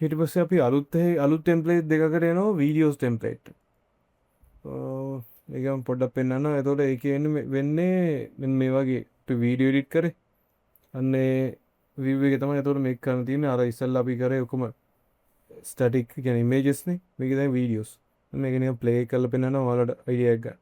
ඊට පස්සේ අපි අලුත් ටෙම්ප්ලේට් දෙකකට එනවා වීඩියෝස් ටෙම්ප්ලේට්. ඒකම පොඩ්ඩක් පෙන්වන්නම්. එතකොට ඒකේ වෙන්නේ මෙන්න මේ වගේ වීඩියෝ එඩිට් කරේ. අන්න ඒ view එක තමයි එතකොට මේක කරන්න තියෙන්නේ. අර ඉස්සෙල්ලා අපි කරේ ඔක්කොම ස්ටැටික් කියන්නේ ඉමේජස් නේ. මේක දැන් වීඩියෝස්. මේක නිකන් ප්ලේ කරලා පෙන්වනවා ඔයාලට අයිඩියා එක ගන්න.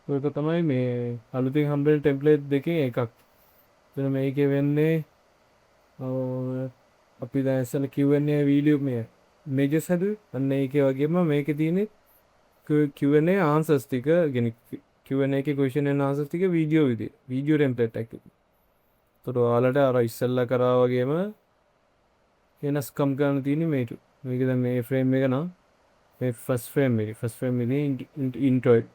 ඔයක තමයි මේ අලුතින් හම්බෙන ටෙම්ප්ලේට් දෙකෙන් එකක්. එතන මේකේ වෙන්නේ අපි දැන් ඉස්සෙල්ලා Q&A වීඩියෝ මේ images හදුවේ. අන්න ඒකේ වගේම මේකේ තියෙන්නේ Q&A answers ටික. يعني Q&A එකේ question and answers ටික වීඩියෝ විදියට. වීඩියෝ ටෙම්ප්ලේට් එකක්. ඒතකොට ඔයාලට අර ඉස්සෙල්ලා කරා වගේම වෙනස්කම් ගන්න තියෙන්නේ මේක. මේක දැන් මේ ෆ්‍රේම් එක නම් මේ ෆස්ට් ෆ්‍රේම් එකේ ඉන්ට්‍රෝ එක.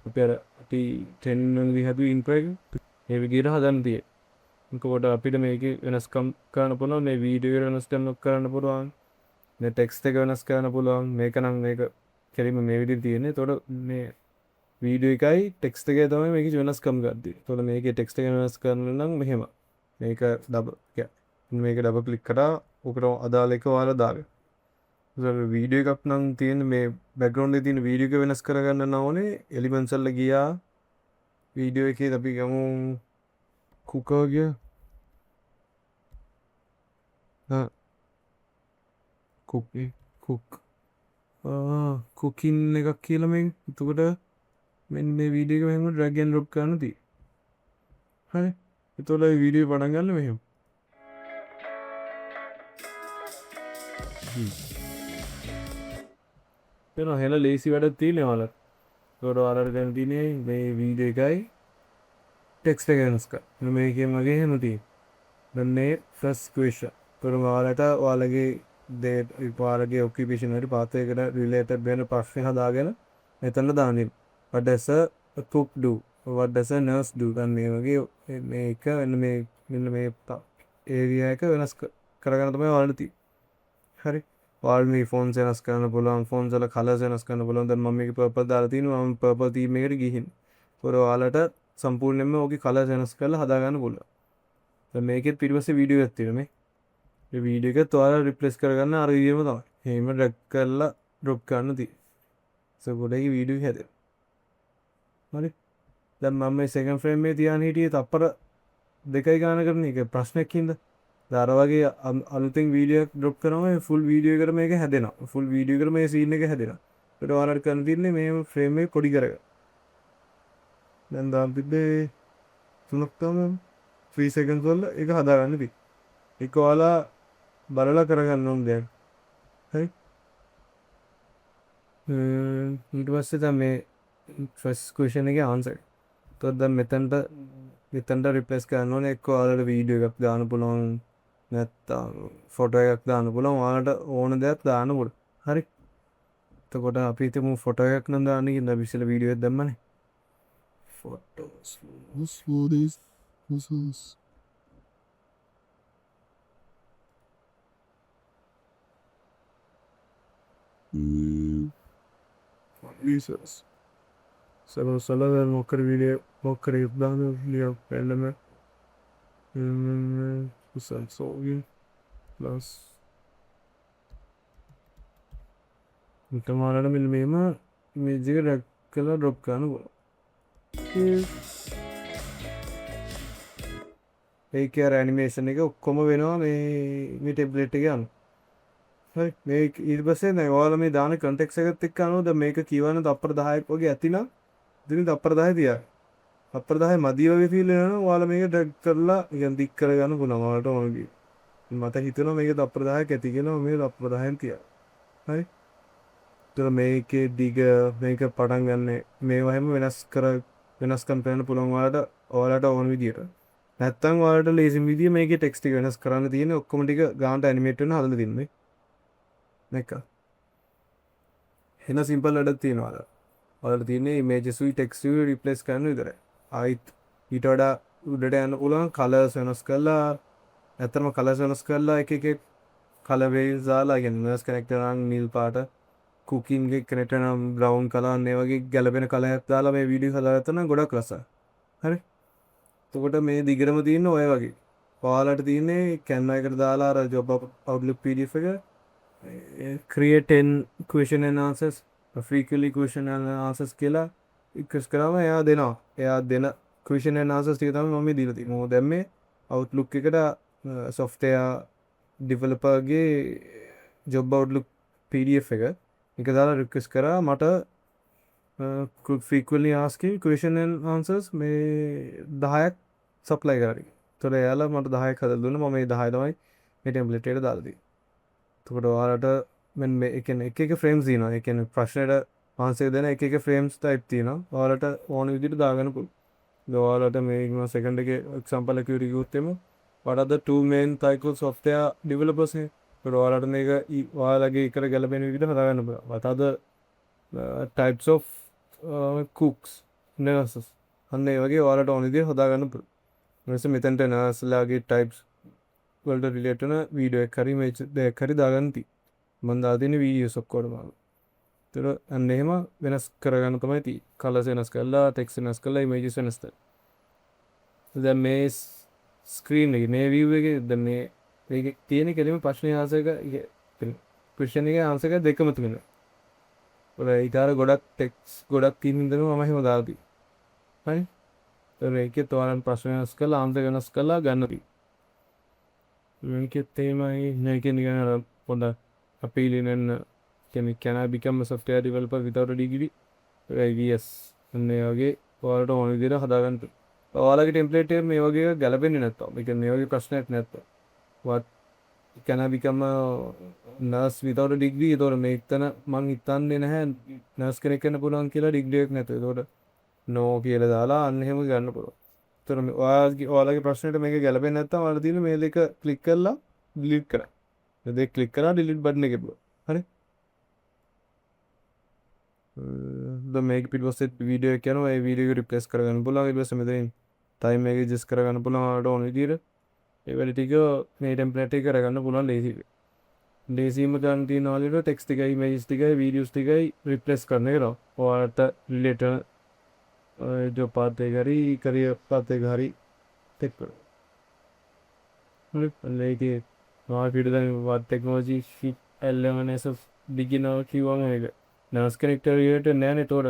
අපි අර අපි 10 වෙනිදී හදුවේ ඉන්ට්‍රෝ එක. ඒ විදියට හදන්න තියෙන්නේ. එතකොට අපිට මේකේ වෙනස්කම් කරන්න පුළුවන්. මේ වීඩියෝ එක වෙනස් කරන්න පුළුවන්. මේ ටෙක්ස්ට් එක වෙනස් කරන්න පුළුවන්. මේක නම් මේක කෙලින්ම මේ විදිහට තියෙන්නේ. එතකොට මේ වීඩියෝ එකයි ටෙක්ස්ට් එකයි තමයි මේකේ වෙනස්කම් ගත්තේ. එතකොට මේකේ ටෙක්ස්ට් එක වෙනස් කරන්න නම් මෙහෙම. මේක මේක ඩබල් ක්ලික් කරා ඔකට අදාළ එක ඔයාලා දාගන්න. වීඩියෝ එකක් නම් තියෙන මේ බෑග්ග්‍රවුන්ඩ් එකේ තියෙන වීඩියෝ එක වෙනස් කරගන්න නම් ඕනේ එලිමන්ට්ස් වල ගියා වීඩියෝ එකේ අපි ගමු කුකර් ගියා කුකින් එකක් කියලා මේ එතකොට මෙන්න මේ වීඩියෝ එක මෙහෙම ඩ්‍රැග් ඇන්ඩ් ඩ්‍රොප් කරන්න තියෙයි. හරි. එතකොට මේ වීඩියෝ පටන් ගන්න මෙහෙම. වෙන හෙල ලේසි වැඩක් තියෙනවා ඔයාලට. ඒකට ඔයාලට දැන් තියෙන්නේ මේ වීඩියෝ එකයි ටෙක්ස්ට් එක වෙනස් කරන්න. මේකෙන් වගේ එහෙම තියෙනවා. දැන් මේ ෆස්ට් ක්වෙස්චන්. ඒකට ඔයාලට ඔයාලගේ ඔයාලගේ ඔකියුපේෂන් වලට පාත් එකකට රිලේටඩ් වෙන ප්‍රශ්න හදාගෙන මෙතන දාන්න. what does a cook do? what does a nurse do? දැන් මේ වගේ මේක මෙන්න මේ ඒරියා එක වෙනස් කරගන්න තමයි ඔයාලට තියෙන්නේ. හරි. ඔයාලා මේ ෆොන්ට්ස් වෙනස් කරන්න පුළුවන්. ෆොන්ට්ස් වල කලර්ස් වෙනස් කරන්න පුළුවන්. දැන් මම මේක පර්පල් දාලා තිනවා. මම පර්පල් තීම් එකට ගිහින්. ඒතකොට ඔයාලට සම්පූර්ණයෙන්ම ඕකේ කලර්ස් වෙනස් කරලා හදා ගන්න පුළුවන්. දැන් මේකෙත් පිටිපස්සේ වීඩියෝ එකක් තියෙනවා මේ. මේ වීඩියෝ එකත් ඔයාලා රිප්ලේස් කරගන්න අර විදිහම තමයි. එහෙම ඩ්‍රැග් කරලා ඩ්‍රොප් කරන්න තියෙන්නේ. ඒකෝඩේ වීඩියෝ එක හැදෙනවා. හරි. දැන් මම මේ සෙකන්ඩ් ෆ්‍රේම් එකේ තියාගෙන හිටියේ තප්පර 2යි ගාන කරන එක ප්‍රශ්නයක් හින්දා. අර වගේ අලුතෙන් වීඩියෝ එකක් ඩ්‍රොප් කරනවා ෆුල් වීඩියෝ එකට මේක හැදෙනවා. ෆුල් වීඩියෝ එකට මේ සීන් එක හැදෙනවා. ඒකට ඔයාලට කරන්න තියෙන්නේ මේ ෆ්‍රේම් එක පොඩි කරගන්න. දැන් දාන්න තිබ්බේ 3ක් තමයි 3 seconds වල ඒක හදාගන්න තියෙන්නේ. ඒක ඔයාලා බලලා කරගන්න ඕන දෙයක්. හරි. ඊට පස්සේ තමයි ෆස්ට් ක්වෙස්චන් එකේ ආන්සර්. එතකොට දැන් මෙතනට රිප්ලේස් කරන්න ඕනේ එක්ක ඔයාලට වීඩියෝ එකක් දාන්න පුළුවන් නැත්නම් ෆොටෝ එකක් දාන්න පුළුවන් ඔයාලට ඕන දෙයක් දාන්න පුළුවන්. හරි. එතකොට අපි හිතමු ෆොටෝ එකක් නම් දාන්න කියලා අපි ඉස්සෙල්ලා වීඩියෝ එකක් දැම්මනේ. Photos users solo mocker video mocker ibdan liya eleme so plus tomorrow milmema image red color drop කරන්න පුළුවන් ඒක අර ඇනිමේෂන් එක ඔක්කොම වෙනවා මේ ටෙම්ප්ලේට් එකේ යනවා හරි මේ ඊට පස්සේ දැන් ඔයාලා මේ දාන කන්ටෙක්ස් එකත් එක්ක අනුව දැන් මේක කියවන තප්පර 10ක් වගේ ඇතිනම් ඉතින් තප්පර 10 තියා තප්පර 10 මදි වගේ ෆීල් වෙනවා ඔයාලා මේක ඩ්‍රැග් කරලා ඉතින් දික් කරගන්න පුළුවන් ඔයාලට ඕන විදිහට මට හිතෙනවා මේක තප්පර 10ක් ඇති කියලා මේ තප්පර 10න් තියා හරි ඒතර මේකේ දිග මේක පටන් ගන්න මේවා හැම වෙනස්කම් කරන්න පුළුවන් ඔයාලට ඕන විදිහට නැත්තම් ඔයාලට ලේසිම විදිය මේකේ ටෙක්ස්ට් එක වෙනස් කරන්න තියෙන්නේ ඔක්කොම ටික ගානට ඇනිමේට් වෙන හදලා දෙන්නේ මේක එන සිම්පල් වැඩක් තියෙනවා ඔයාලට තියෙන්නේ ඉමේජස් උයි ටෙක්ස්ට් උයි රිප්ලේස් කරන්න විතරයි ආයිත් ඊට වඩා උඩට යන්න පුළුවන් කලර්ස් වෙනස් කරලා ඇත්තටම කලර්ස් වෙනස් කරලා එක කලර් වේස් දාලා කියන්නේ නර්ස් කනෙක්ටර් නම් නිල් පාට කුකින් ගේ කනෙක්ටර් නම් බ්‍රවුන් කලර් මේ වගේ ගැලපෙන කලර්ස් දාලා මේ වීඩියෝ හදාගත්තා නම් ගොඩක් රසයි හරි එතකොට මේ දිගටම තියෙන ඔය වගේ ඔයාලට තියෙන්නේ Canva එකට දාලා අර job outlook pdf එක create 10 question and answers frequently question and answers කියලා රික්වෙස්ට් කරාම එයා දෙනවා එයා දෙන question and answers ටික තමයි මම මේ දීලා තියෙන්නේ මොකද දැන් මේ outlook එකට software developer ගේ job outlook pdf එක දාලා රික්වෙස්ට් කරා මට frequently asking question and answers මේ 10ක් සප්ලයි කරා. ඒතකොට එයාලා මට 10ක් හදලා දුන්නා. මම මේ 10 තමයි මේ ටෙම්ප්ලේට් එකට දාලා දෙන්නේ. එතකොට ඔයාලට මෙන්න මේ ඒ කියන්නේ එක ෆ්‍රේම්ස් දිනවා. ඒ කියන්නේ ප්‍රශ්නෙට ආන්සර් දෙන එක ෆ්‍රේම්ස් ටයිප් තියෙනවා. ඔයාලට ඕන විදිහට දාගන්න පුළුවන්. ඔයාලට මේ සෙකන්ඩ් එකේ එක්සැම්පල් එක කිව්වොත් එම what are the two main types of software developers here? ඒතකොට ඔයාලට මේක ඔයාලගේ එකට ගැලපෙන විදිහට හදාගන්න පුළුවන්. what are the types of cooks nurses අන්න ඒ වගේ ඔයාලට ඕන විදිහට හදාගන්න පුළුවන්. ඊට පස්සේ මෙතනට නර්ස්ලාගේ ටයිප්ස් වලට රිලේට් වෙන වීඩියෝ එකක් හරි මේච් දෙකක් හරි දාගන්න තියෙන්නේ. මම දාලා තියෙන වීඩියෝස් ඔක්කොම. ඒතර අන්න එහෙම වෙනස් කරගන්න තමයි තියෙන්නේ. කලර්ස් වෙනස් කරලා, ටෙක්ස්ට් වෙනස් කරලා, ඉමේජස් වෙනස් කරලා. දැන් මේ ස්ක්‍රීන් එකේ මේ view එකේ දැන් මේකේ තියෙන කෙලිම ප්‍රශ්නේ ආන්සර් එක ක්වෙස්චන් එකේ ආන්සර් එක දෙකම තුනයි. ඔය ඊටාර ගොඩක් ටෙක්ස්ට් ගොඩක් තියෙන හින්දා මම එහෙම දාලා තියෙන්නේ. හරි? ඒතර ඒකේ තෝරන ප්‍රශ්න වෙනස් කරලා ආන්සර් වෙනස් කරලා ගන්න තියෙන්නේ. මේකේ තේමයි මේකේ නිකන් පොඩ අපීලින් වෙන කියන්නේ can I become a software developer without a degree? yes. අනේ වගේ ඔයාලට ඕන විදිහට හදාගන්න. ඔයාලගේ ටෙම්ප්ලේට් එක මේ වගේ ගැලපෙන්නේ නැත්තම්. ඒ කියන්නේ මේ වගේ ප්‍රශ්නයක් නැත්තම්. what can I become a nurse without a degree? ඒතකොට මේකතන මං හිතන්නේ නැහැ නර්ස් කෙනෙක් වෙන්න පුළුවන් කියලා ඩිග්‍රී එකක් නැතුව. ඒතකොට no කියලා දාලා අන්න එහෙම ගන්න පුළුවන්. ඒතර මේ ඔයාලගේ ප්‍රශ්නෙට මේක ගැලපෙන්නේ නැත්තම් ඔයාලා තියෙන මේ දෙක ක්ලික් කරලා ඩිලීට් කරන්න. මේ දෙක ක්ලික් කරලා ඩිලීට් බටන් එක එපුවා. හරි? දැන් මේක පිටපස්සේ වීඩියෝ එක යනවා. ඒ වීඩියෝ එක රිප්ලේස් කරගන්න පුළුවන්. ඊට පස්සේ මෙතනින් ටයිම් එක ඇඩ්ජස්ට් කරගන්න පුළුවන් ඔයාලට ඕන විදිහට. ඒ වැඩ ටික මේ ටෙම්ප්ලේට් එක කරගන්න පුළුවන් ලේසියි. ලේසිම ගන්න තියෙන වලට ටෙක්ස්ට් ටිකයි ඉමේජස් ටිකයි වීඩියෝස් ටිකයි රිප්ලේස් කරන එක නෝ. ඔයාලට රිලේට් जो पाथ हरी करियर पाथ हरी टेक लेके वहाँ फिर बात टेक्नोलॉजी एल11 बिगिनर की है नर्स कनेक्टर नैने तोड़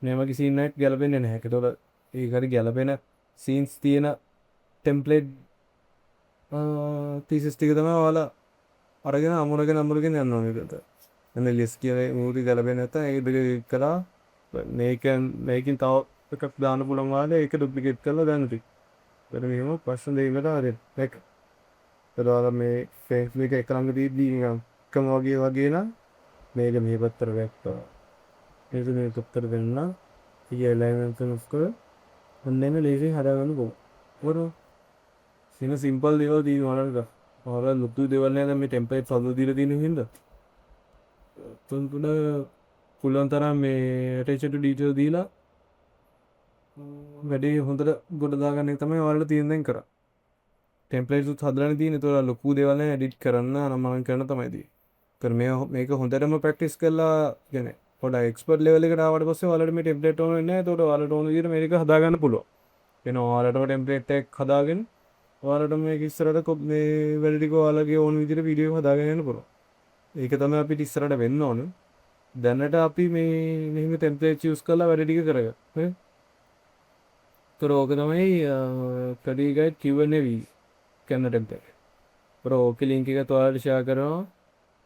नेमा की सीन नाइट गैलपेन है कि तोड़ एक हरी गैलपेन सीन्स दिए ना टेम्पलेट తీసిస్టికి తమ వాళ్ళ అరగిన అమ్ములకి నమ్ములకి నేను నేను లిస్ట్ మూడు గలబైన ఇక్కడ මේකින් තව එකක් දාන්න පුළුවන් වාලේ ඒක ඩුප්ලිකේට් කරලා දාන්න තියෙනවා. ඒතර මෙහෙම ප්‍රශ්න දෙකකට හරියට මේක. ඒතර මේ Facebook එක ළඟ දීදී නිකන් එකම වගේ නම් මේක මේ පතර වැක්කා. ඒක මේ පතර දෙන්න. ඊයේ ඇලයින්මන්ට් එක කර ඔන්නෙම ලේසියෙන් හදාගන්න පුළුවන්. මොකද සින සිම්පල් දේවල් තියෙනවා නේද? ඔයාලා ලොකු දේවල් නේද මේ ටෙම්ප්ලේට් හදලා දීලා තියෙන හින්දා. තුන් පුළුවන් තරම් මේ attention to detail දීලා වැඩේ හොඳට ගොඩ දාගන්න එක තමයි ඔයාලට තියෙන දේ කරා. ටෙම්ප්ලේට්ස් උත් හදලානේ තියෙන්නේ. ඒතකොට ලොකු දේවල් නේ එඩිට් කරන්න අනම්මනම් කරන්න තමයි තියෙන්නේ. කර මේක හොඳටම ප්‍රැක්ටිස් කරලා ගැන පොඩ එක්ස්පර්ට් ලෙවල් එකට ආවට පස්සේ ඔයාලට මේ ටෙම්ප්ලේට් ඕන වෙන්නේ නැහැ. ඒතකොට ඔයාලට ඕන විදිහට මේක හදාගන්න පුළුවන්. එන ඔයාලට ටෙම්ප්ලේට් එකක් හදාගෙන ඔයාලට මේක ඉස්සරහට මේ වැඩ ටික ඔයාලගේ ඕන විදිහට වීඩියෝ හදාගෙන යන්න පුළුවන්. ඒක තමයි අපිට ඉස්සරහට වෙන්න ඕන. දැනට අපි මේ මෙහෙම ටෙම්ප්ලේට් යූස් කරලා වැඩ ටික කරගන්න. හරි. ඒතර ඕක තමයි ස්ටඩි ගයිඩ් Q&A කන්න ටෙම්ප්ලේට්. ඕකේ ලින්ක් එක ඔයාලට ෂෙයා කරනවා.